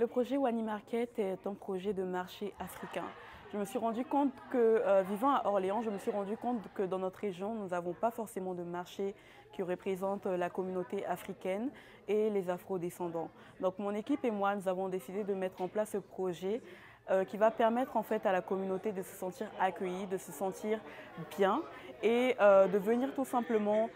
Le projet Wani Market est un projet de marché africain. Je me suis rendu compte que, vivant à Orléans, je me suis rendu compte que dans notre région, nous n'avons pas forcément de marché qui représente la communauté africaine et les afro-descendants. Donc mon équipe et moi, nous avons décidé de mettre en place ce projet qui va permettre en fait à la communauté de se sentir accueillie, de se sentir bien et de venir tout simplement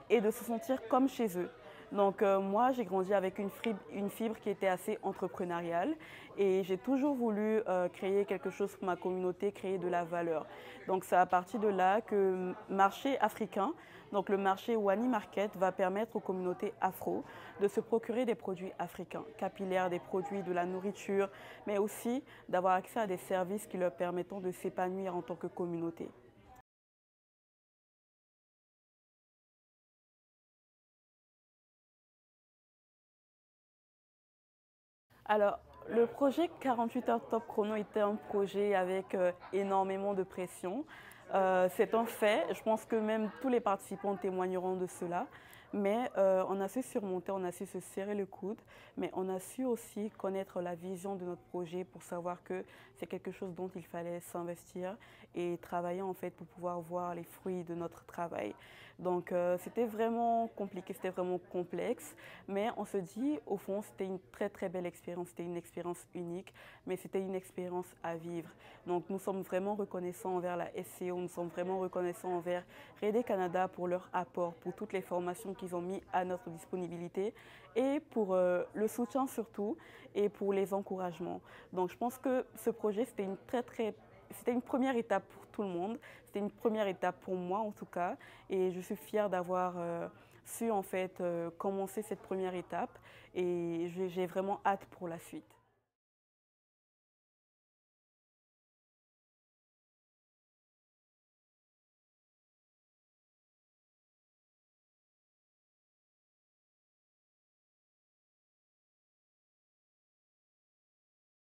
et de se sentir comme chez eux. Donc moi, j'ai grandi avec une fibre qui était assez entrepreneuriale et j'ai toujours voulu créer quelque chose pour ma communauté, créer de la valeur. Donc c'est à partir de là que marché africain, donc le marché Wani Market va permettre aux communautés afro de se procurer des produits africains, capillaires, des produits de la nourriture, mais aussi d'avoir accès à des services qui leur permettent de s'épanouir en tant que communauté. Alors, le projet 48 heures top chrono était un projet avec énormément de pression. C'est un fait, je pense que même tous les participants témoigneront de cela. Mais on a su surmonter, on a su se serrer le coude, mais on a su aussi connaître la vision de notre projet pour savoir que c'est quelque chose dont il fallait s'investir et travailler en fait pour pouvoir voir les fruits de notre travail. Donc c'était vraiment compliqué, c'était vraiment complexe, mais on se dit au fond c'était une très très belle expérience, c'était une expérience unique, mais c'était une expérience à vivre. Donc nous sommes vraiment reconnaissants envers la SCO, nous sommes vraiment reconnaissants envers Rede Canada pour leur apport, pour toutes les formations qu'ils ont mis à notre disponibilité et pour le soutien surtout et pour les encouragements. Donc je pense que ce projet c'était une première étape pour tout le monde, c'était une première étape pour moi en tout cas et je suis fière d'avoir su en fait commencer cette première étape et j'ai vraiment hâte pour la suite.